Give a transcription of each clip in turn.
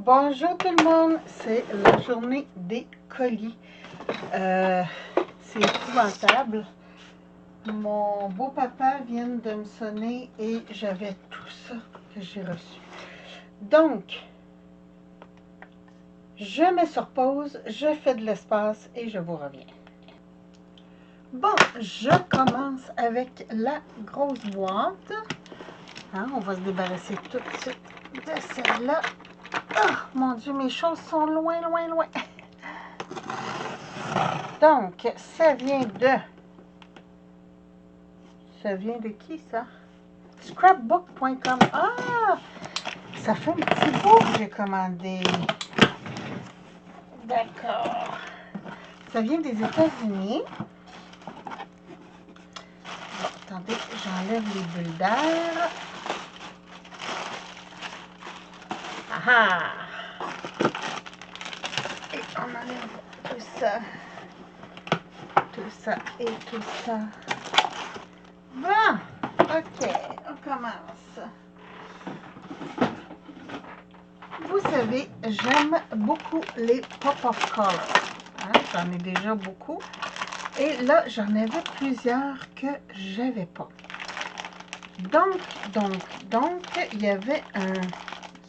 Bonjour tout le monde, c'est la journée des colis. C'est épouvantable. Mon beau-papa vient de me sonner et j'avais tout ça que j'ai reçu. Donc, je me sur pause, je fais de l'espace et je vous reviens. Bon, je commence avec la grosse boîte. Hein, on va se débarrasser tout de suite de celle-là. Oh, mon Dieu, mes choses sont loin, loin, loin. Donc, ça vient de... Ça vient de qui, ça? Scrapbook.com. Ah! Ça fait un petit bout que j'ai commandé. D'accord. Ça vient des États-Unis. Bon, attendez, j'enlève les bulles d'air. Ah ah! Et on enlève tout ça. Tout ça et tout ça. Bon, ok, on commence. Vous savez, j'aime beaucoup les pop-off colors. Hein, j'en ai déjà beaucoup. Et là, j'en avais plusieurs que j'avais pas. Donc, il y avait un,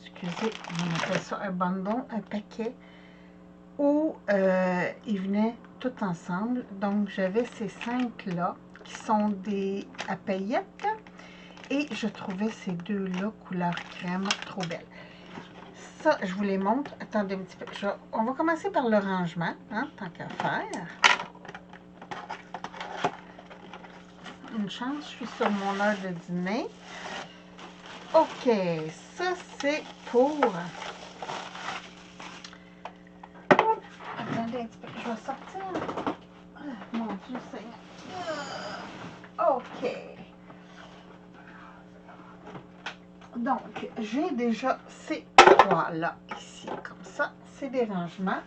excusez, on appelle ça un bundle, un paquet, où ils venaient tout ensemble. Donc, j'avais ces 5-là, qui sont des à paillettes. Et je trouvais ces deux-là, couleur crème, trop belles. Ça, je vous les montre. Attendez un petit peu. On va commencer par le rangement, hein, tant qu'à faire. Une chance, je suis sur mon heure de dîner. OK, ça, c'est pour... Attendez un petit peu, je vais sortir. Mon Dieu, Seigneur. OK. Donc, j'ai déjà ces trois-là, ici, comme ça. C'est des rangements.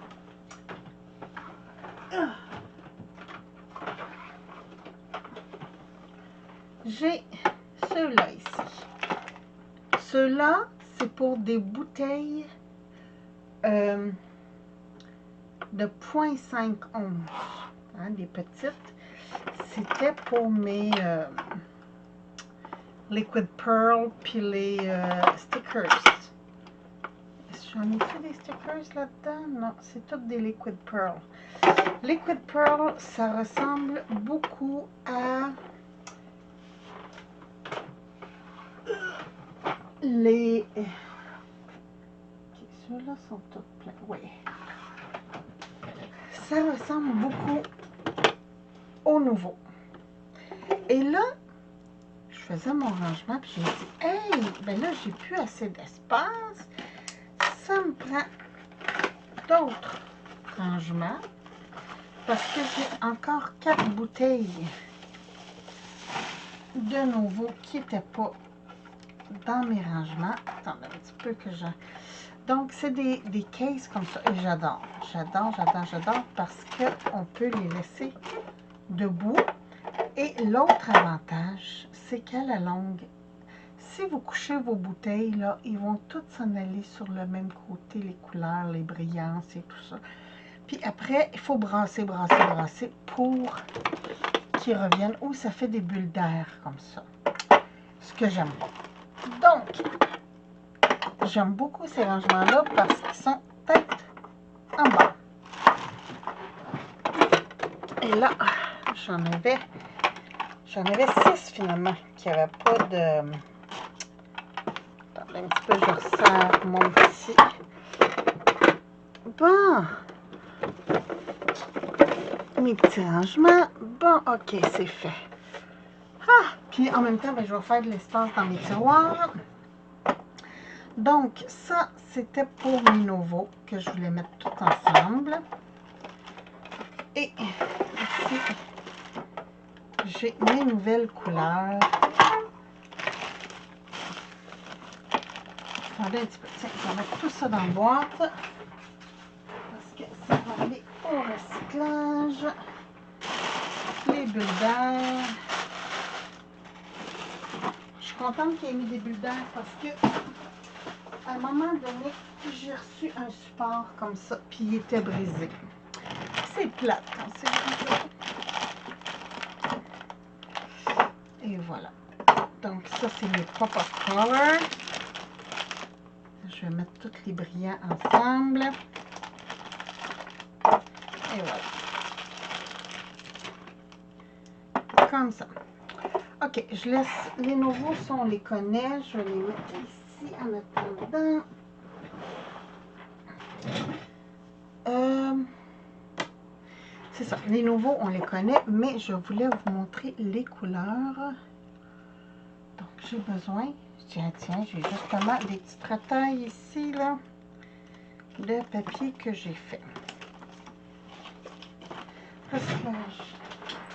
J'ai ceux-là ici. Ceux-là, c'est pour des bouteilles de 0,5 onces, hein, des petites. C'était pour mes Liquid Pearl puis les stickers. J'en ai-tu des stickers là-dedans? Non, c'est toutes des Liquid Pearl. Liquid Pearl, ça ressemble beaucoup à les... Okay, ceux-là sont tous pleins. Oui. Ça ressemble beaucoup au nouveau. Et là, je faisais mon rangement, puis j'ai dit, hey, ben là, j'ai plus assez d'espace. Ça me prend d'autres rangements parce que j'ai encore 4 bouteilles de nouveau qui n'étaient pas dans mes rangements. Attendez un petit peu que je... Donc, c'est des cases comme ça. Et j'adore. J'adore parce qu'on peut les laisser debout. Et l'autre avantage, c'est qu'à la longue, si vous couchez vos bouteilles, là, ils vont toutes s'en aller sur le même côté, les couleurs, les brillances et tout ça. Puis après, il faut brasser pour qu'ils reviennent. Ou ça fait des bulles d'air comme ça. Ce que j'aime pas. Donc, j'aime beaucoup ces rangements-là parce qu'ils sont tête en bas. Et là, j'en avais 6 finalement qui n'avaient pas de... Attendez un petit peu, je resserre mon petit. Bon. Mes petits rangements. Bon, OK, c'est fait. Ah! Puis en même temps, ben, je vais faire de l'espace dans mes tiroirs. Donc, ça, c'était pour mes nouveaux que je voulais mettre tout ensemble. Et ici, j'ai mes nouvelles couleurs. Attendez un petit peu. Tiens, je vais mettre tout ça dans la boîte. Parce que ça va aller au recyclage. Les bulles d'air. Je suis contente qu'il ait mis des bulles d'air parce que à moment donné, j'ai reçu un support comme ça, puis il était brisé. C'est plate quand c'est brisé. Et voilà. Donc ça, c'est mes pop-up colors. Je vais mettre tous les brillants ensemble. Et voilà. Comme ça. Ok, je laisse les nouveaux, ça on les connaît. Je vais les mettre ici en attendant. C'est ça, les nouveaux on les connaît, mais je voulais vous montrer les couleurs. Donc j'ai besoin, tiens, j'ai justement des petites retailles ici, là, de papier que j'ai fait. Recyclage.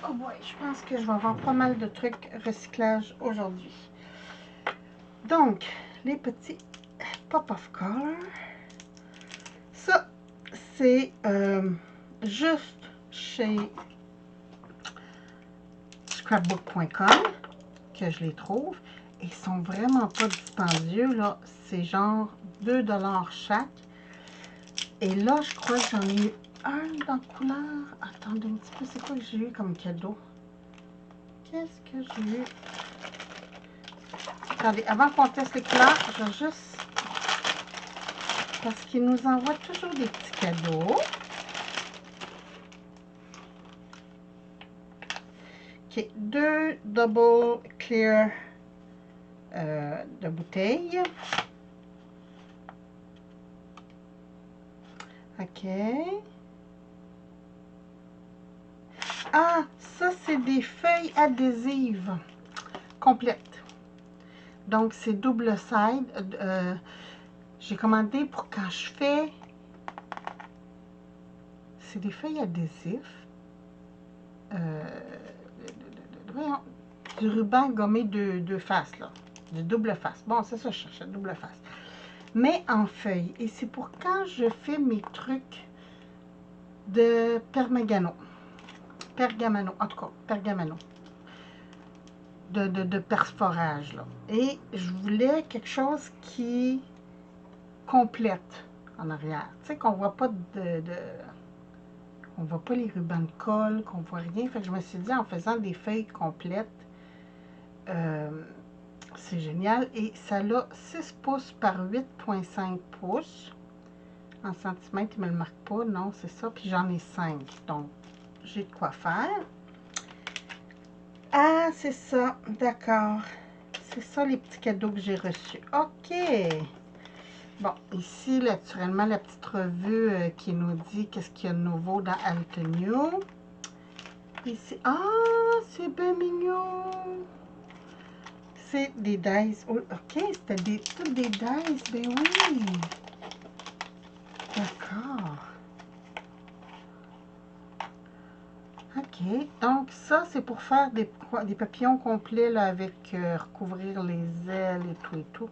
Oh boy, je pense que je vais avoir pas mal de trucs recyclage aujourd'hui. Donc, les petits pop-of color. Ça, c'est juste chez scrapbook.com que je les trouve. Ils sont vraiment pas dispendieux, là. C'est genre 2 $ chaque. Et là, je crois que j'en ai eu un dans couleur. Attendez un petit peu, c'est quoi que j'ai eu comme cadeau? Qu'est-ce que j'ai eu? Attendez, avant qu'on teste les couleurs, je vais juste... Parce qu'ils nous envoient toujours des petits cadeaux. Ok, 2 double clear de bouteilles. Ok. Ah, ça c'est des feuilles adhésives complètes. Donc c'est double side. J'ai commandé pour quand je fais... C'est des feuilles adhésives. Voyons, du ruban gommé de face, là. Du double face. Bon, c'est ça, je cherchais, double face. Mais en feuilles. Et c'est pour quand je fais mes trucs de pergamano. Pergamano, en tout cas, pergamano. De perforage, là. Et je voulais quelque chose qui complète en arrière. Tu sais, qu'on voit pas on voit pas les rubans de colle, qu'on voit rien. Fait que je me suis dit, en faisant des feuilles complètes, c'est génial. Et ça a 6 pouces par 8,5 pouces. En centimètres, il ne me le marque pas. Non, c'est ça. Puis j'en ai 5. Donc, j'ai de quoi faire. Ah, c'est ça. D'accord. C'est ça les petits cadeaux que j'ai reçus. OK. Bon, ici, naturellement, la petite revue qui nous dit qu'est-ce qu'il y a de nouveau dans Altenew. Ici, ah, c'est bien mignon. C'est des dice. Oh, OK, c'était toutes des dice. Ben oui. D'accord. OK. Donc, ça, c'est pour faire des papillons complets là, avec recouvrir les ailes et tout et tout.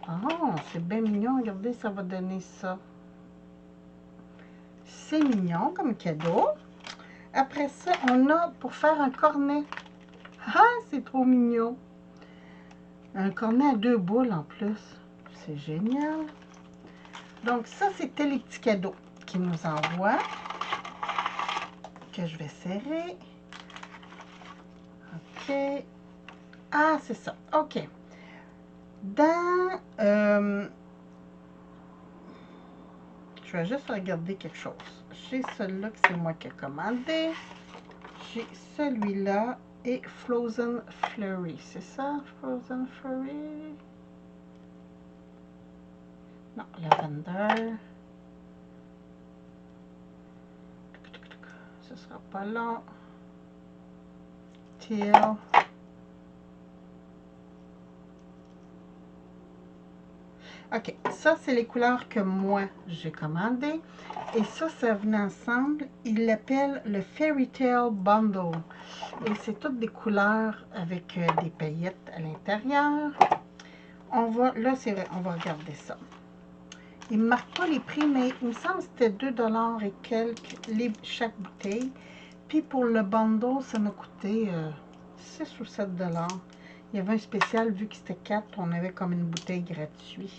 Oh, c'est bien mignon. Regardez, ça va donner ça. C'est mignon comme cadeau. Après ça, on a pour faire un cornet. Ah, c'est trop mignon. Un cornet à 2 boules en plus. C'est génial. Donc, ça, c'était les petits cadeaux qu'ils nous envoient. Que je vais serrer. OK. Ah, c'est ça. OK. Dans... je vais juste regarder quelque chose. J'ai celui-là que c'est moi qui ai commandé. J'ai celui-là et Frozen Flurry. C'est ça, Frozen Flurry? Non, Lavender. Ce sera pas long. Teal. OK, ça, c'est les couleurs que moi, j'ai commandées. Et ça venait ensemble. Il l'appelle le Fairy Tale Bundle. Et c'est toutes des couleurs avec des paillettes à l'intérieur. Là, c'est vrai, on va regarder ça. Il ne me marque pas les prix, mais il me semble que c'était 2 $ et quelques chaque bouteille. Puis pour le bundle, ça m'a coûté 6 ou 7 $. Il y avait un spécial, vu que c'était 4, on avait comme une bouteille gratuite.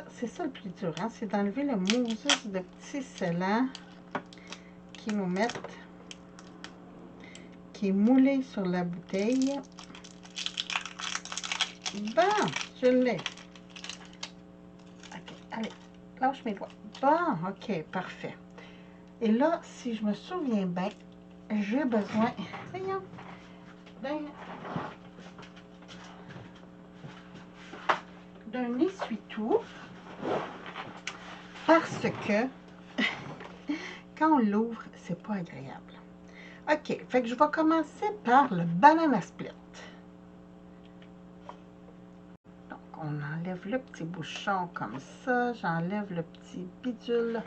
c'est ça le plus dur, hein? C'est d'enlever le Moses de petits scellants qui nous mettent, qui est moulé sur la bouteille. Bon, je l'ai. OK, allez, lâche mes doigts. Bon, OK, parfait. Et là, si je me souviens bien, j'ai besoin, voyons, d'un essuie-tout parce que quand on l'ouvre, c'est pas agréable. OK, fait que je vais commencer par le banana split. Donc, on enlève le petit bouchon comme ça. J'enlève le petit bidule.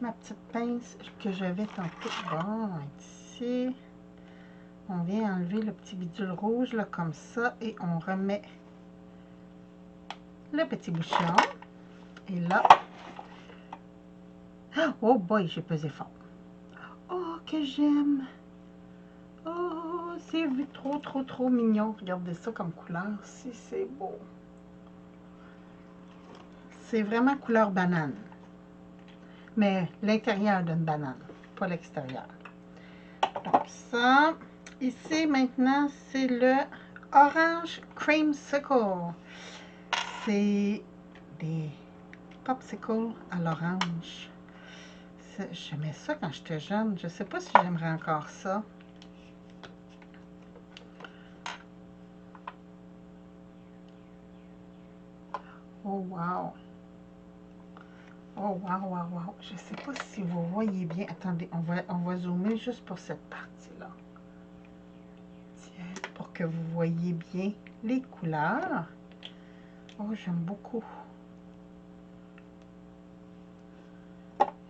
Ma petite pince que j'avais tantôt. Bon, ici. On vient enlever le petit bidule rouge, là, comme ça. Et on remet le petit bouchon. Et là. Oh boy, j'ai pesé fort. Oh, que j'aime. Oh, c'est trop mignon. Regardez ça comme couleur. Si, c'est beau. C'est vraiment couleur banane. Mais l'intérieur d'une banane, pas l'extérieur. Donc ça, ici maintenant, c'est le Orange Creamsicle. C'est des popsicles à l'orange. J'aimais ça quand j'étais jeune. Je sais pas si j'aimerais encore ça. Oh wow! Oh wow, wow, wow! Je sais pas si vous voyez bien. Attendez, on va zoomer juste pour cette partie-là. Tiens, pour que vous voyez bien les couleurs. Oh, j'aime beaucoup.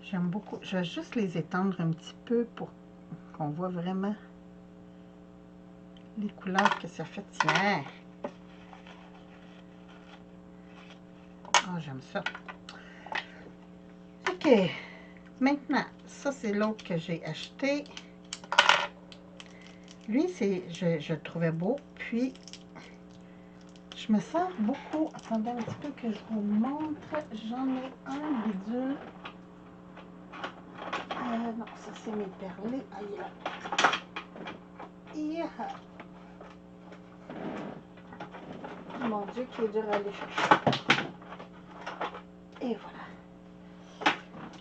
J'aime beaucoup. Je vais juste les étendre un petit peu pour qu'on voit vraiment les couleurs que ça fait. Tiens! Oh, j'aime ça. OK. Maintenant, ça, c'est l'autre que j'ai acheté. Lui, je le trouvais beau. Puis, je me sers beaucoup. Attendez un petit peu que je vous montre. J'en ai un bidule. Non, ça, c'est mes perlés. Aïe, là. Mon Dieu, qui est dur à aller chercher. Et voilà.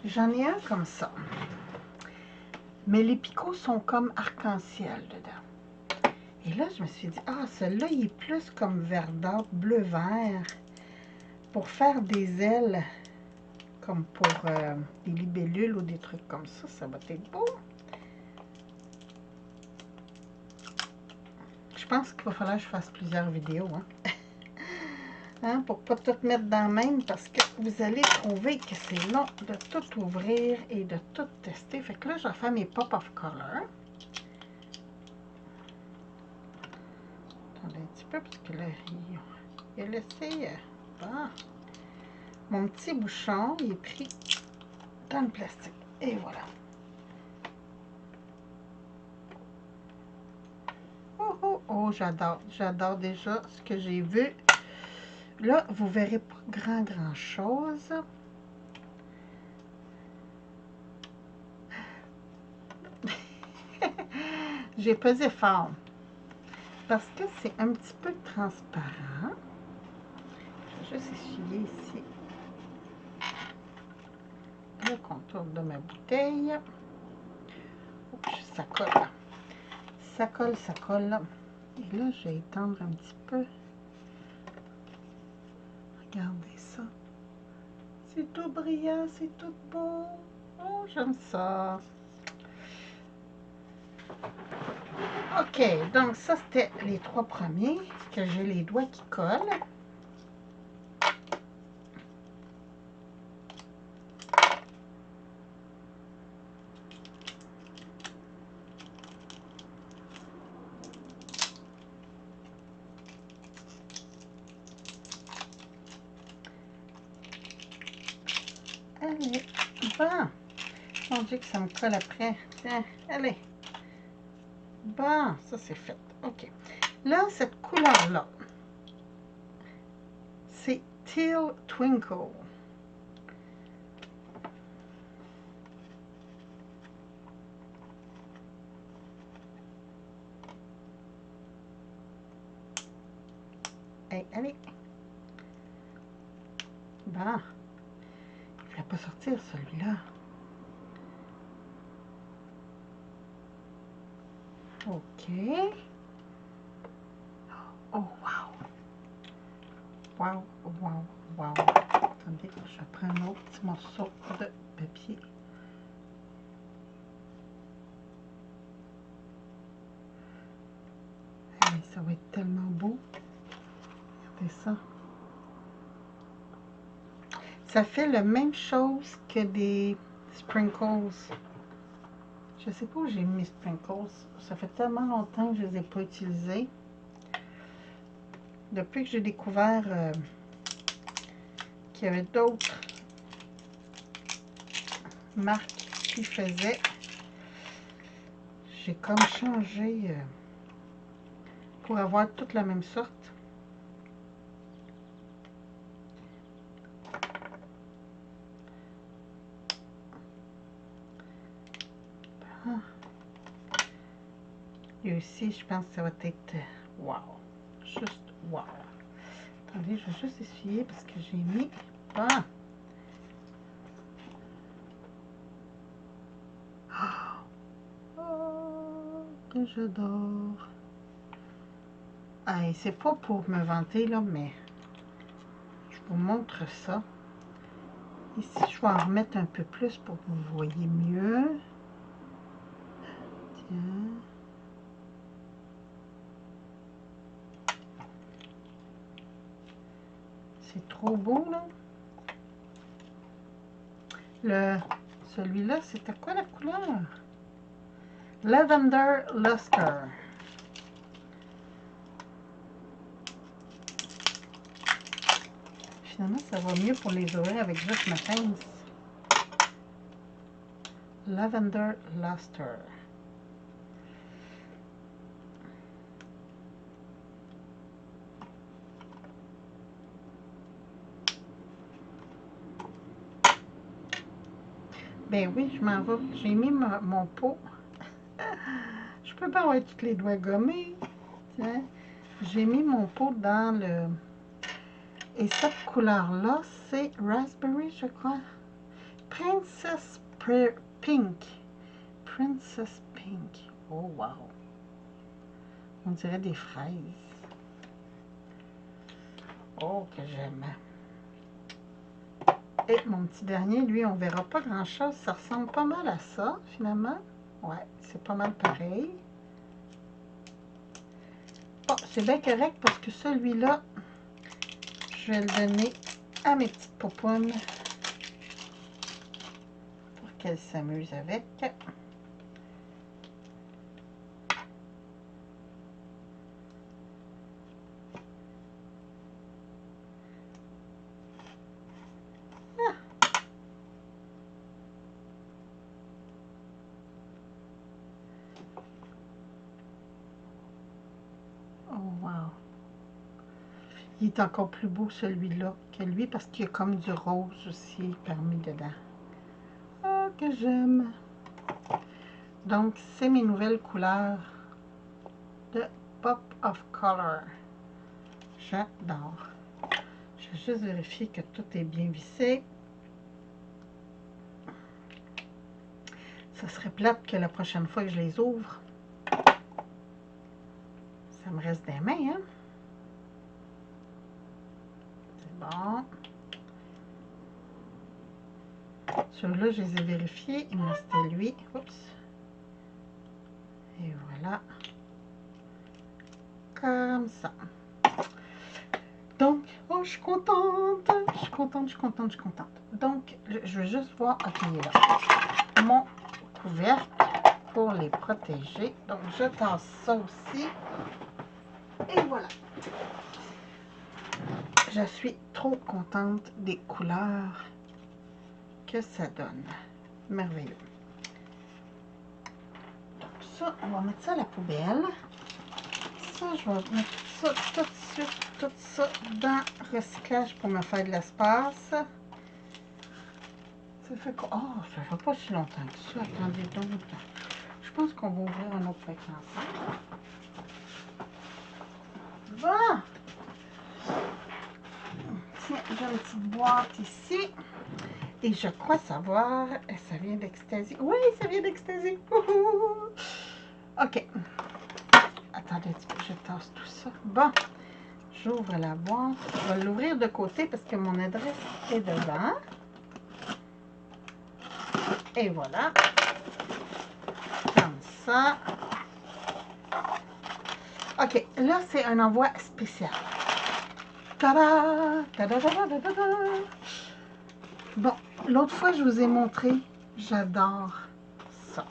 J'en ai un comme ça. Mais les picots sont comme arc-en-ciel dedans. Et là, je me suis dit, ah, celui-là, il est plus comme verdâtre, bleu-vert. Pour faire des ailes, comme pour des libellules ou des trucs comme ça, ça va être beau. Je pense qu'il va falloir que je fasse plusieurs vidéos, hein? Hein, pour pas tout mettre dans la même, parce que vous allez trouver que c'est long de tout ouvrir et de tout tester. Fait que là, je vais faire mes pop of color. Attendez un petit peu, parce que là, il a laissé... mon petit bouchon, il est pris dans le plastique. Et voilà. Oh, oh, oh, j'adore déjà ce que j'ai vu. Là, vous verrez pas grand chose. J'ai pesé fort. Parce que c'est un petit peu transparent. Je vais juste essuyer ici le contour de ma bouteille. Oups, ça colle. Ça colle, ça colle. Et là, je vais étendre un petit peu. Regardez ça. C'est tout brillant, c'est tout beau. Oh, j'aime ça. OK, donc ça, c'était les 3 premiers, que j'ai les doigts qui collent. Allez, bon. Mon Dieu que ça me colle après. Tiens, allez. Bon, ça c'est fait. OK. Là, cette couleur-là, c'est Teal Twinkle. Hey, allez. Bon. Il ne va pas sortir celui-là. OK. Oh, wow. Wow, wow, wow. Attendez, je prends un autre petit morceau de papier. Hey, ça va être tellement beau. Regardez ça. Ça fait la même chose que des sprinkles. Je sais pas où j'ai mis mes sprinkles. Ça fait tellement longtemps que je ne les ai pas utilisés. Depuis que j'ai découvert qu'il y avait d'autres marques qui faisaient, j'ai comme changé pour avoir toute la même sorte. Ah. Et aussi, je pense que ça va être wow. Juste wow. Attendez, je vais juste essuyer parce que j'ai mis... Ah! Oh, que j'adore. Ah, et c'est pas pour me vanter, là, mais je vous montre ça. Ici, je vais en remettre un peu plus pour que vous voyez mieux. Tiens. C'est trop beau, là. Celui-là, c'était quoi la couleur? Lavender Luster. Finalement, ça va mieux pour les oreilles avec juste ma pince. Lavender Luster. Ben oui, je m'en vais. J'ai mis mon pot. Je peux pas avoir tous les doigts gommés. Tiens, j'ai mis mon pot dans le... Et cette couleur-là, c'est Raspberry, je crois. Princess Pink. Princess Pink. Oh, wow. On dirait des fraises. Oh, que j'aime. Et mon petit dernier, lui, on verra pas grand-chose. Ça ressemble pas mal à ça, finalement. Ouais, c'est pas mal pareil. Bon, c'est bien correct parce que celui-là, je vais le donner à mes petites popounes pour qu'elles s'amusent avec. Oh, wow. Il est encore plus beau celui-là que lui parce qu'il y a comme du rose aussi permis dedans. Oh, que j'aime. Donc, c'est mes nouvelles couleurs de Pop of Color. J'adore. Je vais juste vérifier que tout est bien vissé. Ça serait plate que la prochaine fois que je les ouvre, ça me reste des mains, hein? C'est bon. Ceux-là, je les ai vérifiés. Il me restait lui. Oups. Et voilà. Comme ça. Donc, oh, je suis contente. Je suis contente, je suis contente, je suis contente. Donc, je vais juste voir. Ok, il est là. Mon couvercle pour les protéger. Donc, je tasse ça aussi. Et voilà. Je suis trop contente des couleurs que ça donne. Merveilleux. Donc, ça, on va mettre ça à la poubelle. Ça, je vais mettre ça tout de suite, tout ça dans recyclage pour me faire de l'espace. Ça fait quoi? Oh, ça fait pas si longtemps que ça. Attendez donc. Je pense qu'on va ouvrir un autre paquet ensemble. Bon! Tiens, j'ai une petite boîte ici. Et je crois savoir, ça vient d'Ecstasy. Oui, ça vient d'Ecstasy. OK. Attendez un petit peu, je tasse tout ça. Bon, j'ouvre la boîte. Je vais l'ouvrir de côté parce que mon adresse est devant. Et voilà. Comme ça. OK, là, c'est un envoi spécial. Tada! Tada, tada, tada, tada. Bon, l'autre fois, je vous ai montré, j'adore ça.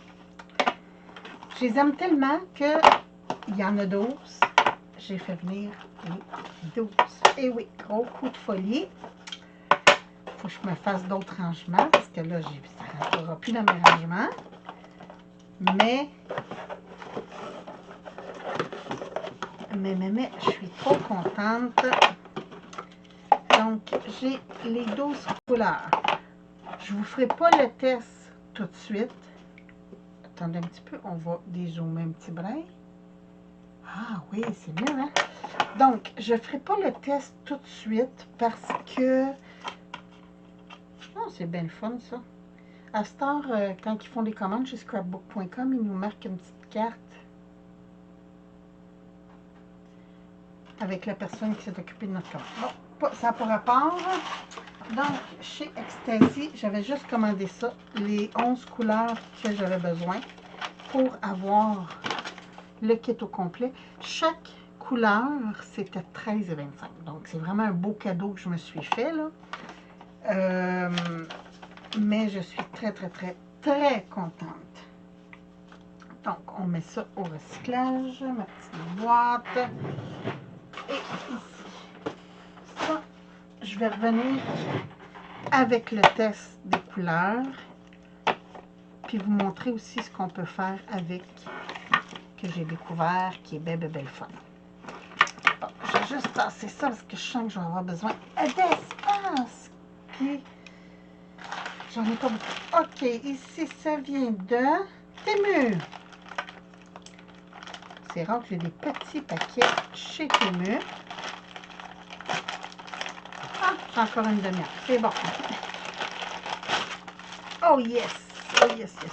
Je les aime tellement que il y en a 12. J'ai fait venir les 12. Et oui, gros coup de folie. Faut que je me fasse d'autres rangements parce que là, ça ne rentrera plus dans mes rangements. Mais, je suis trop contente. Donc, j'ai les 12 couleurs. Je ne vous ferai pas le test tout de suite. Attendez un petit peu, on va dézoomer un petit brin. Ah oui, c'est mieux, hein? Donc, je ne ferai pas le test tout de suite parce que... Oh, c'est bien le fun, ça. À cette heure, quand ils font des commandes chez scrapbook.com, ils nous marquent une petite carte avec la personne qui s'est occupée de notre commande. Bon, ça n'a pas rapport. Donc, chez Ecstasy, j'avais juste commandé ça, les 11 couleurs que j'avais besoin pour avoir le kit au complet. Chaque couleur, c'était 13,25. Donc, c'est vraiment un beau cadeau que je me suis fait, là. Mais je suis très, très, très, très contente. Donc, on met ça au recyclage, ma petite boîte. Et ici, ça, je vais revenir avec le test des couleurs. Puis vous montrer aussi ce qu'on peut faire avec, que j'ai découvert, qui est bien, bien, bien le fun. Bon, je vais juste tasser ça parce que je sens que je vais avoir besoin d'espace. Puis, j'en ai pas beaucoup. OK, ici, ça vient de Temu. C'est rare que j'ai des petits paquets chez Temu. Ah, j'ai encore une demi-heure. C'est bon. Oh yes! Oh yes, yes, yes.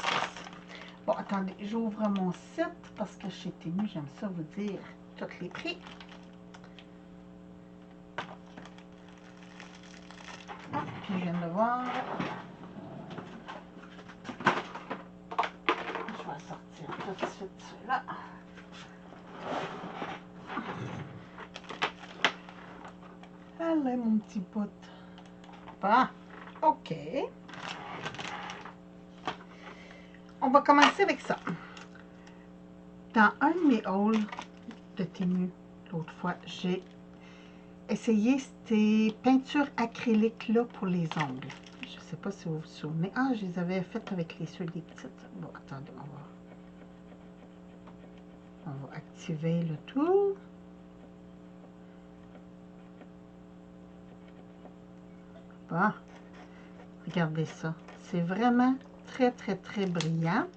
Bon, attendez, j'ouvre mon site parce que chez Temu, j'aime ça vous dire tous les prix. Ah, puis je viens de voir. Je vais sortir tout de suite celui-là. Allez, mon petit pote. Bon, OK. On va commencer avec ça. Dans un de mes hauls de Temu, l'autre fois, j'ai essayé ces peintures acryliques là pour les ongles. Je ne sais pas si vous vous souvenez. Ah, je les avais faites avec les ceux des petites. Bon, attendez, on va activer le tout. Bon, regardez ça. C'est vraiment très, très, très brillant.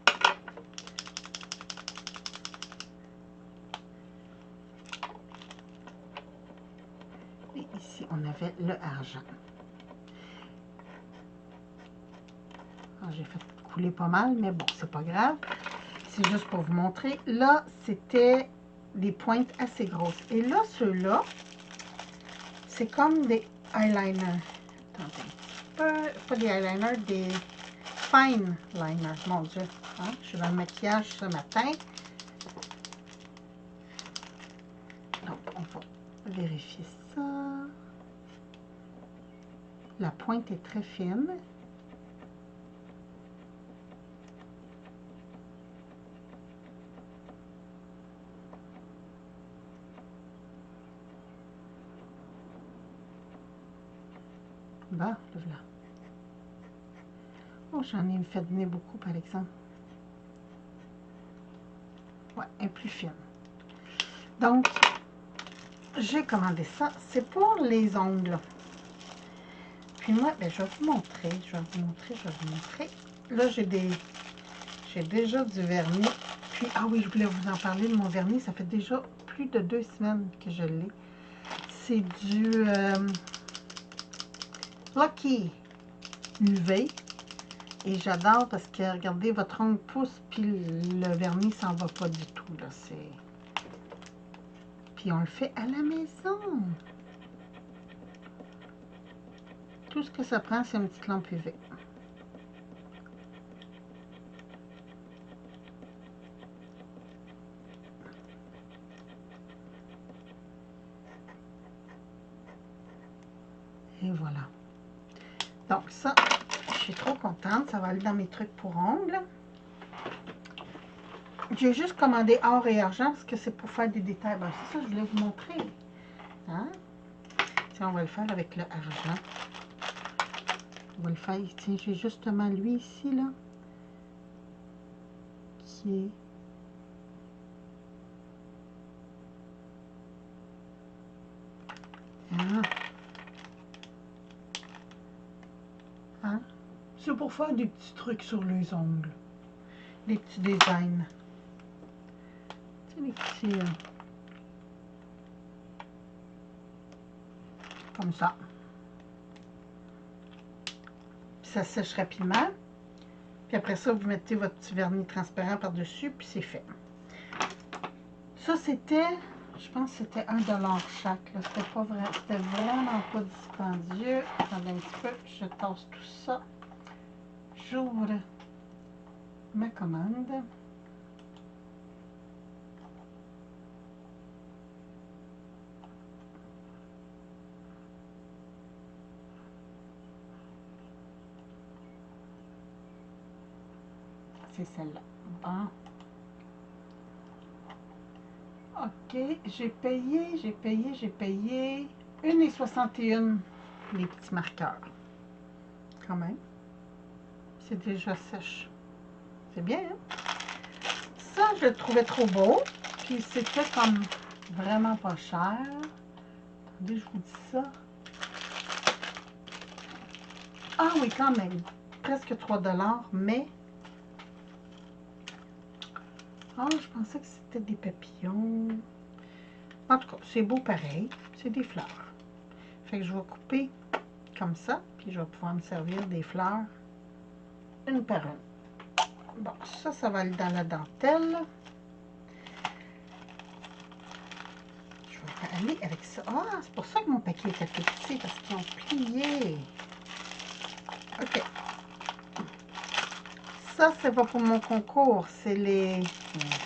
Et ici, on avait le argent. J'ai fait couler pas mal, mais bon, c'est pas grave. C'est juste pour vous montrer. Là, c'était des pointes assez grosses. Et là, ceux-là, c'est comme des eyeliners. Attendez. Pas des eyeliners, des fine liners. Mon Dieu. Hein? Je suis dans le maquillage ce matin. Donc, on va vérifier ça. La pointe est très fine. Bon, le voilà. Oh, j'en ai fait venir beaucoup, par exemple. Ouais, elle est plus fine. Donc, j'ai commandé ça. C'est pour les ongles. Puis moi, ben, je vais vous montrer. Là, j'ai déjà du vernis. Puis, ah oui, je voulais vous en parler de mon vernis. Ça fait déjà plus de 2 semaines que je l'ai. C'est du Lucky UV. Et j'adore parce que, regardez, votre ongle pousse, puis le vernis s'en va pas du tout, là. Puis on le fait à la maison. Tout ce que ça prend, c'est une petite lampe UV. Et voilà. Donc ça, je suis trop contente. Ça va aller dans mes trucs pour ongles. J'ai juste commandé or et argent parce que c'est pour faire des détails. Ben, c'est ça que je voulais vous montrer. Hein? Tiens, on va le faire avec le argent. On va le faire. Tiens, j'ai justement lui ici, là. Qui est... Ah. Hein? C'est pour faire des petits trucs sur les ongles. Des petits designs. C'est des petits... comme ça. Puis ça sèche rapidement. Puis après ça, vous mettez votre petit vernis transparent par-dessus, puis c'est fait. Ça, c'était... Je pense que c'était 1 $ chaque. C'était pas vrai. C'était vraiment pas dispendieux. Attendez un petit peu. Je tasse tout ça. J'ouvre ma commande. C'est celle-là. Bon. OK. J'ai payé 1,61 les petits marqueurs. Quand même. C'est déjà sèche. C'est bien, hein? Ça, je le trouvais trop beau. Puis c'était comme vraiment pas cher. Attendez, je vous dis ça. Ah oui, quand même. Presque 3 $, mais... Ah, je pensais que c'était des papillons. En tout cas, c'est beau pareil. C'est des fleurs. Fait que je vais couper comme ça. Puis je vais pouvoir me servir des fleurs une par une. Bon, ça va aller dans la dentelle. Je vais aller avec ça. Ah, c'est pour ça que mon paquet était tout petit, parce qu'ils ont plié. OK. Ça, c'est pas pour mon concours. C'est les...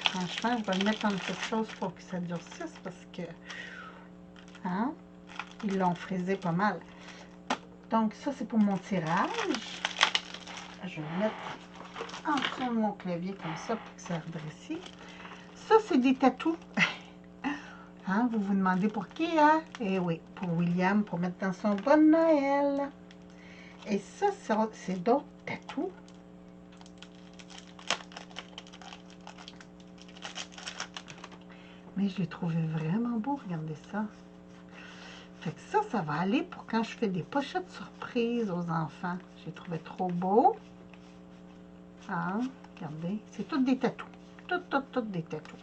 Franchement, je vais le mettre dans quelque chose pour que ça durcisse, parce que... Hein? Ils l'ont frisé pas mal. Donc, ça, c'est pour mon tirage. Je vais le mettre en dessous de mon clavier comme ça pour que ça redresse. Ça, c'est des tatous. Hein? Vous vous demandez pour qui, hein? Eh oui, pour William, pour mettre dans son bon Noël. Et ça, c'est d'autres tatous. Mais je l'ai trouvé vraiment beau, regardez ça. Fait que ça va aller pour quand je fais des pochettes surprises aux enfants. J'ai trouvé trop beau. Ah, regardez, c'est toutes des tatous. Toutes des tatous.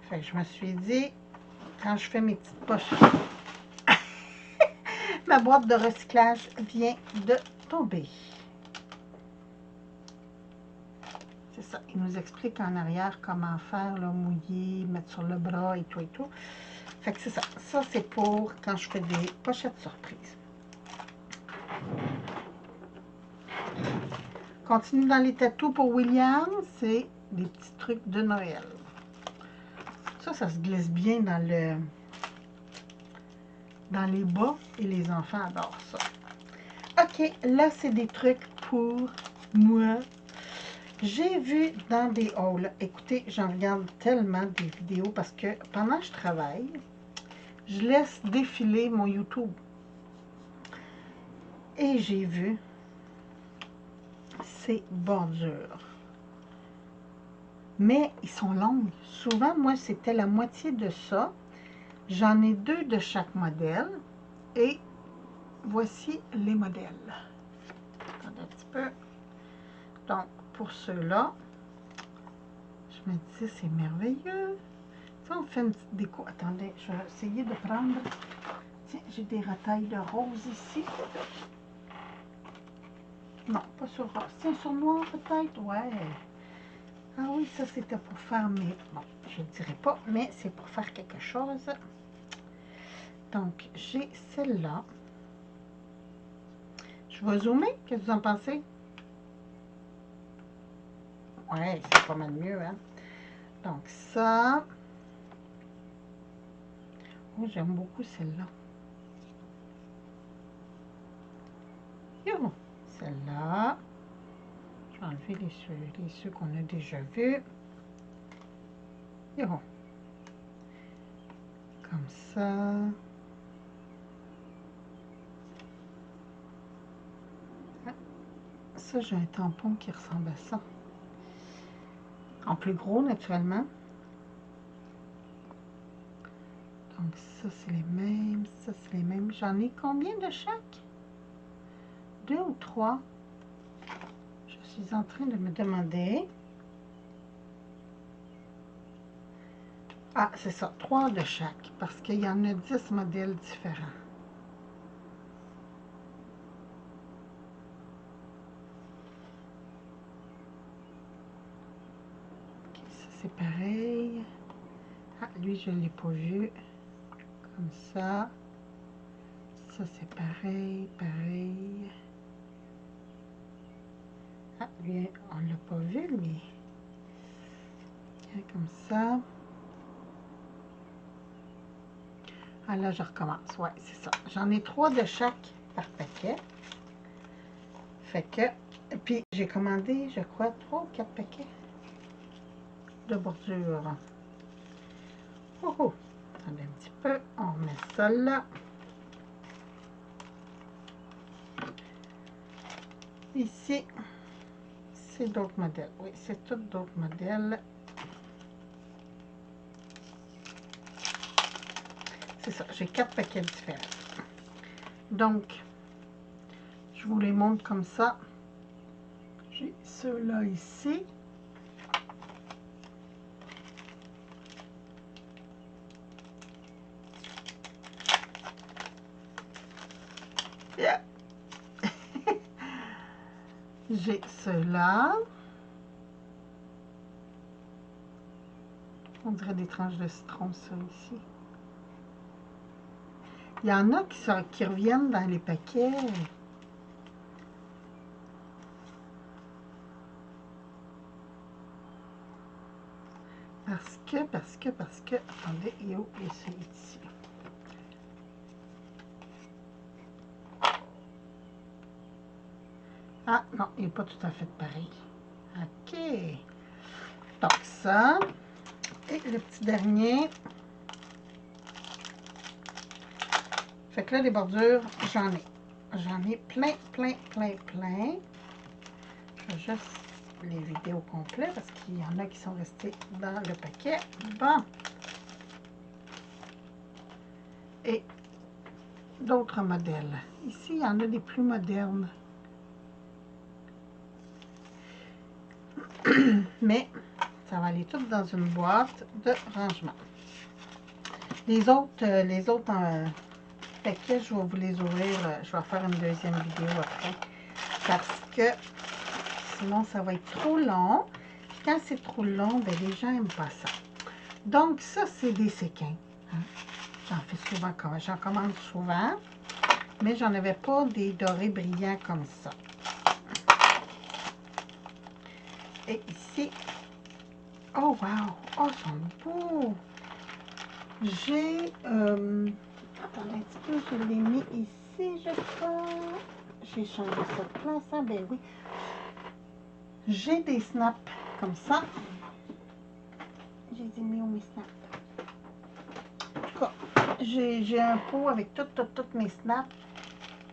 Fait que je me suis dit, quand je fais mes petites pochettes, ma boîte de recyclage vient de tomber. C'est ça, il nous explique en arrière comment faire, là, mouiller, mettre sur le bras et tout et tout. Fait que c'est ça. Ça, c'est pour quand je fais des pochettes surprises. Continue dans les tatous pour William. C'est des petits trucs de Noël. Ça se glisse bien dans les bas et les enfants adorent ça. OK, là, c'est des trucs pour moi. J'ai vu dans des hauls, écoutez, j'en regarde tellement des vidéos parce que pendant que je travaille, je laisse défiler mon YouTube. Et j'ai vu ces bordures. Mais ils sont longues. Souvent, moi, c'était la moitié de ça. J'en ai 2 de chaque modèle. Et voici les modèles. Attendez un petit peu. Donc, pour ceux-là, je me disais, c'est merveilleux. Ça, on fait une petite déco. Attendez, je vais essayer de prendre... Tiens, j'ai des retailles de rose ici. Non, pas sur rose. Tiens, sur noir peut-être? Ouais. Ah oui, ça c'était pour faire mes... Bon, je ne dirais pas, mais c'est pour faire quelque chose. Donc, j'ai celle-là. Je vais zoomer. Qu'est-ce que vous en pensez? Ouais, c'est pas mal mieux, hein? Donc, ça... Oh, j'aime beaucoup celle-là. Yo! Celle-là. Je vais enlever les ceux qu'on a déjà vus. Yo! Comme ça. Ça, j'ai un tampon qui ressemble à ça. En plus gros, naturellement. Donc, ça, c'est les mêmes. Ça, c'est les mêmes. J'en ai combien de chaque? 2 ou 3? Je suis en train de me demander. Ah, c'est ça. 3 de chaque. Parce qu'il y en a 10 modèles différents. Okay, ça, c'est pareil. Ah, lui, je ne l'ai pas vu. Comme ça. Ça, c'est pareil, pareil. Ah, lui, on ne l'a pas vu, lui. Comme ça. Ah, là, je recommence. Ouais, c'est ça. J'en ai 3 de chaque par paquet. Fait que... Puis, j'ai commandé, je crois, 3 ou 4 paquets de bordure. Oh, oh. Attendez un petit peu. On met ça là. Ici, c'est d'autres modèles. Oui, c'est tous d'autres modèles. C'est ça, j'ai 4 paquets différents. Donc, je vous les montre comme ça. J'ai ceux-là ici. Yeah. J'ai ceux-là. On dirait des tranches de citron, ça, ici. Il y en a qui reviennent dans les paquets. Parce que, attendez, il est où? Et c'est ici. Ah, non, il n'est pas tout à fait pareil. OK. Donc, ça. Et le petit dernier. Fait que là, les bordures, j'en ai. J'en ai plein, plein, plein, plein. Je vais juste les vider au complet parce qu'il y en a qui sont restés dans le paquet. Bon. Et d'autres modèles. Ici, il y en a des plus modernes. Mais ça va aller tout dans une boîte de rangement. Les autres paquets, je vais vous les ouvrir. Je vais faire une deuxième vidéo après. Parce que sinon, ça va être trop long. Quand c'est trop long, ben, les gens n'aiment pas ça. Donc, ça, c'est des séquins. Hein? J'en fais souvent, j'en commande souvent. Mais j'en avais pas des dorés brillants comme ça. Et ici, oh wow! Oh, ils sont beaux! J'ai, attendez un petit peu, je l'ai mis ici, je crois. J'ai changé ça de place, hein? Ben oui. J'ai des snaps comme ça. J'ai mis où mes snaps? En tout cas, j'ai un pot avec toutes mes snaps.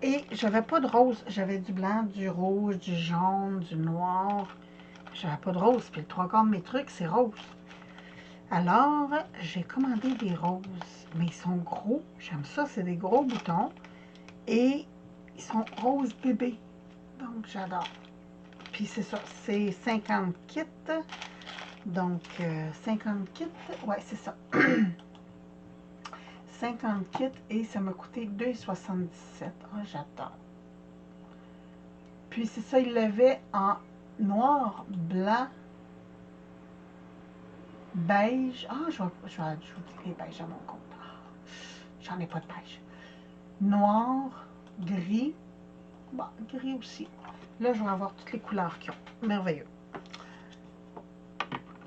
Et j'avais pas de rose. J'avais du blanc, du rouge, du jaune, du noir. J'avais pas de rose. Puis le 3/4 de mes trucs, c'est rose. Alors, j'ai commandé des roses, mais ils sont gros. J'aime ça, c'est des gros boutons. Et ils sont roses bébés. Donc, j'adore. Puis c'est ça, c'est 50 kits. Donc, 50 kits, ouais, c'est ça. 50 kits et ça m'a coûté 2,77. Oh, j'adore. Puis c'est ça, il l'avait en noir, blanc, beige. Ah, je vais ajouter les beiges à mon compte. J'en ai pas de beige. Noir, gris. Bon, gris aussi. Là, je vais avoir toutes les couleurs qu'ils ont. Merveilleux.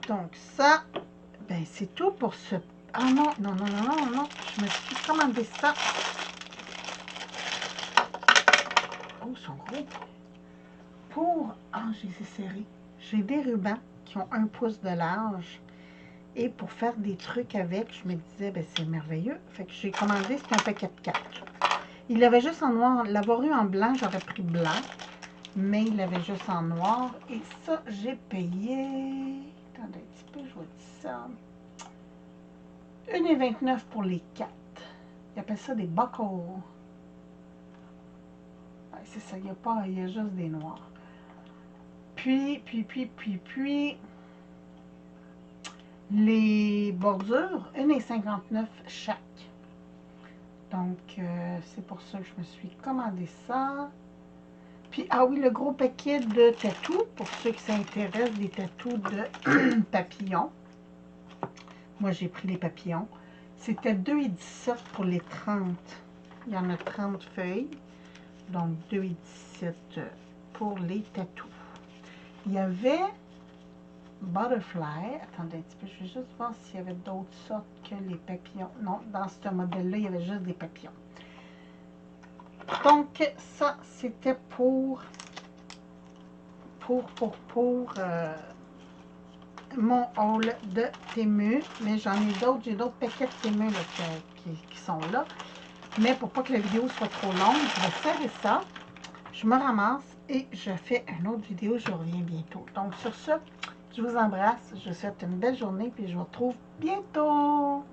Donc ça, ben c'est tout pour ce... Ah non, non, non, non, non, non. Je me suis commandé ça. Oh, ils sont gros. Pour... Ah, j'ai ces séries. J'ai des rubans qui ont 1 pouce de large. Et pour faire des trucs avec, je me disais, ben c'est merveilleux. Fait que j'ai commandé, c'est un paquet de 4. Il l'avait juste en noir. L'avoir eu en blanc, j'aurais pris blanc. Mais il l'avait juste en noir. Et ça, j'ai payé... Attendez un petit peu, je vous dis ça. 1,29 pour les 4. Ils appellent ça des buckles. Ouais, c'est ça, il y a juste des noirs. Puis, les bordures, 1,59 chaque. Donc, c'est pour ça que je me suis commandé ça. Puis, ah oui, le gros paquet de tatous, pour ceux qui s'intéressent, des tatous de papillons. Moi, j'ai pris les papillons. C'était 2,17 pour les 30. Il y en a 30 feuilles. Donc, 2,17 pour les tatous. Il y avait Butterfly. Attendez un petit peu, je vais juste voir s'il y avait d'autres sortes que les papillons. Non, dans ce modèle-là, il y avait juste des papillons. Donc, ça, c'était pour mon haul de Temu. Mais j'en ai d'autres. J'ai d'autres paquets de Temu là, qui sont là. Mais pour pas que la vidéo soit trop longue, je vais serrer ça. Je me ramasse et je fais une autre vidéo. Je reviens bientôt. Donc, sur ce, je vous embrasse. Je vous souhaite une belle journée. Puis je vous retrouve bientôt.